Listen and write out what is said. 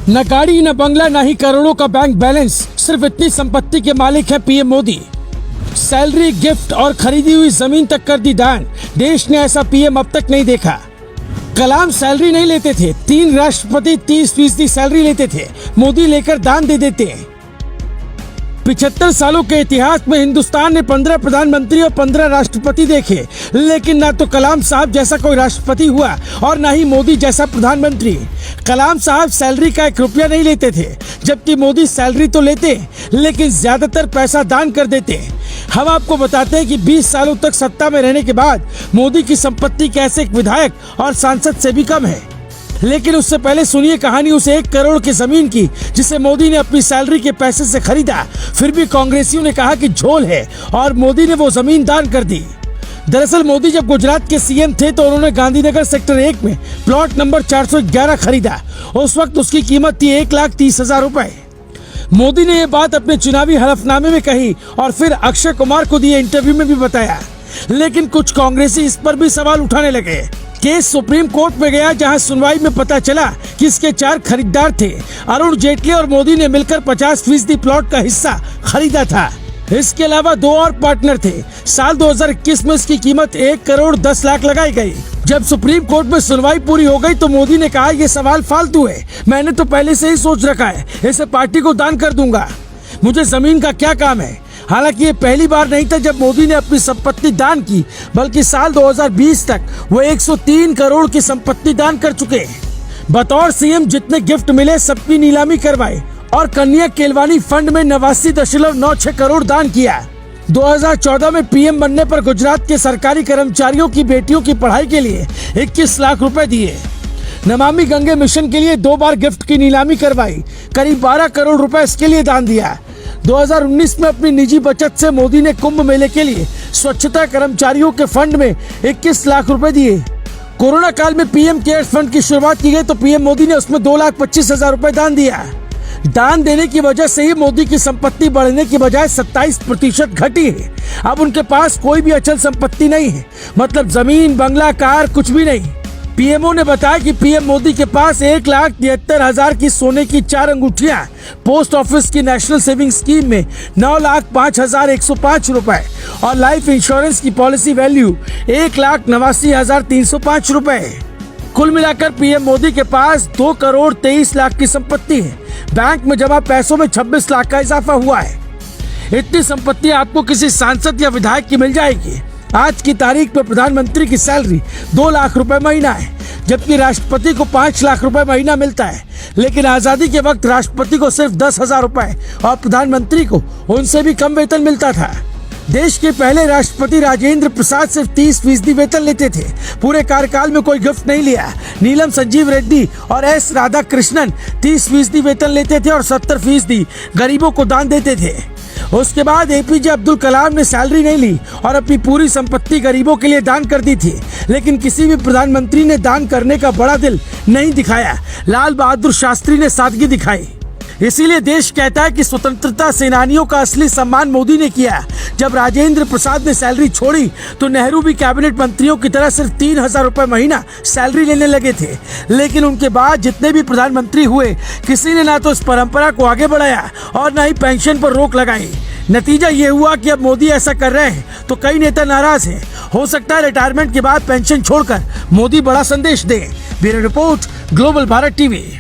न गाड़ी न बंगला न ही करोड़ों का बैंक बैलेंस, सिर्फ इतनी संपत्ति के मालिक है पीएम मोदी। सैलरी, गिफ्ट और खरीदी हुई जमीन तक कर दी दान। देश ने ऐसा पीएम अब तक नहीं देखा। कलाम सैलरी नहीं लेते थे, 3 राष्ट्रपति 30% सैलरी लेते थे, मोदी लेकर दान दे देते हैं। 75 सालों के इतिहास में हिंदुस्तान ने 15 प्रधानमंत्री और 15 राष्ट्रपति देखे, लेकिन ना तो कलाम साहब जैसा कोई राष्ट्रपति हुआ और ना ही मोदी जैसा प्रधानमंत्री। कलाम साहब सैलरी का 1 रुपया नहीं लेते थे, जबकि मोदी सैलरी तो लेते लेकिन ज्यादातर पैसा दान कर देते। हम आपको बताते हैं कि 20 सालों तक सत्ता में रहने के बाद मोदी की संपत्ति कैसे एक विधायक और सांसद से भी कम है। लेकिन उससे पहले सुनिए कहानी उस 1 करोड़ की जमीन की जिसे मोदी ने अपनी सैलरी के पैसे से खरीदा। फिर भी कांग्रेसियों ने कहा कि झोल है और मोदी ने वो जमीन दान कर दी। दरअसल मोदी जब गुजरात के सीएम थे तो उन्होंने गांधीनगर सेक्टर 1 में प्लॉट नंबर 411 खरीदा। उस वक्त उसकी कीमत थी 1,30,000 रुपए। मोदी ने ये बात अपने चुनावी हलफनामे में कही और फिर अक्षय कुमार को दिए इंटरव्यू में भी बताया। लेकिन कुछ कांग्रेसी इस पर भी सवाल उठाने लगे। केस सुप्रीम कोर्ट में गया, जहां सुनवाई में पता चला कि इसके 4 खरीदार थे। अरुण जेटली और मोदी ने मिलकर 50% प्लॉट का हिस्सा खरीदा था। इसके अलावा 2 और पार्टनर थे। साल 2021 में इसकी कीमत 1 करोड़ 10 लाख लगाई गई। जब सुप्रीम कोर्ट में सुनवाई पूरी हो गई तो मोदी ने कहा ये सवाल फालतू है, मैंने तो पहले से ही सोच रखा है, इसे पार्टी को दान कर दूंगा, मुझे जमीन का क्या काम है। हालांकि ये पहली बार नहीं था जब मोदी ने अपनी संपत्ति दान की, बल्कि साल 2020 तक वो 103 करोड़ की संपत्ति दान कर चुके हैं। बतौर सीएम जितने गिफ्ट मिले सबकी नीलामी करवाई और कन्या केलवानी फंड में 89.96 करोड़ दान किया। 2014 में पीएम बनने पर गुजरात के सरकारी कर्मचारियों की बेटियों की पढ़ाई के लिए 21 लाख रुपए दिए। नमामि गंगे मिशन के लिए 2 बार गिफ्ट की नीलामी करवाई, करीब 12 करोड़ रुपए इसके लिए दान दिया। 2019 में अपनी निजी बचत से मोदी ने कुंभ मेले के लिए स्वच्छता कर्मचारियों के फंड में 21 लाख रुपए दिए। कोरोना काल में पीएम केयर्स फंड की शुरुआत की गई तो पीएम मोदी ने उसमें 2,25,000 रुपए दान दिया। दान देने की वजह से ही मोदी की संपत्ति बढ़ने की बजाय 27% घटी है। अब उनके पास कोई भी अचल संपत्ति नहीं है, मतलब जमीन, बंगला, कार कुछ भी नहीं। पीएमओ ने बताया कि पीएम मोदी के पास 1,73,000 की सोने की 4 अंगूठियां, पोस्ट ऑफिस की नेशनल सेविंग स्कीम में 9,05,105 रुपए और लाइफ इंश्योरेंस की पॉलिसी वैल्यू 1,89,305 रुपए। कुल मिलाकर पीएम मोदी के पास 2 करोड़ 23 लाख की संपत्ति है। बैंक में जमा पैसों में 26 लाख का इजाफा हुआ है। इतनी संपत्ति आपको किसी सांसद या विधायक की मिल जाएगी। आज की तारीख में प्रधानमंत्री की सैलरी 2 लाख रुपए महीना है, जबकि राष्ट्रपति को 5 लाख रुपए महीना मिलता है। लेकिन आजादी के वक्त राष्ट्रपति को सिर्फ 10,000 रुपए और प्रधानमंत्री को उनसे भी कम वेतन मिलता था। देश के पहले राष्ट्रपति राजेंद्र प्रसाद सिर्फ 30% वेतन लेते थे, पूरे कार्यकाल में कोई गिफ्ट नहीं लिया। नीलम संजीव रेड्डी और एस राधाकृष्णन 30% वेतन लेते थे और 70% गरीबों को दान देते थे। उसके बाद एपीजे अब्दुल कलाम ने सैलरी नहीं ली और अपनी पूरी संपत्ति गरीबों के लिए दान कर दी थी, लेकिन किसी भी प्रधानमंत्री ने दान करने का बड़ा दिल नहीं दिखाया। लाल बहादुर शास्त्री ने सादगी दिखाई। इसीलिए देश कहता है कि स्वतंत्रता सेनानियों का असली सम्मान मोदी ने किया। जब राजेंद्र प्रसाद ने सैलरी छोड़ी तो नेहरू भी कैबिनेट मंत्रियों की तरह सिर्फ 3,000 रुपए महीना सैलरी लेने लगे थे। लेकिन उनके बाद जितने भी प्रधानमंत्री हुए, किसी ने ना तो इस परंपरा को आगे बढ़ाया और ना ही पेंशन पर रोक लगाई। नतीजा ये हुआ कि अब मोदी ऐसा कर रहे हैं तो कई नेता नाराज हैं। हो सकता है रिटायरमेंट के बाद पेंशन छोड़कर मोदी बड़ा संदेश दें। Bureau report, global Bharat TV.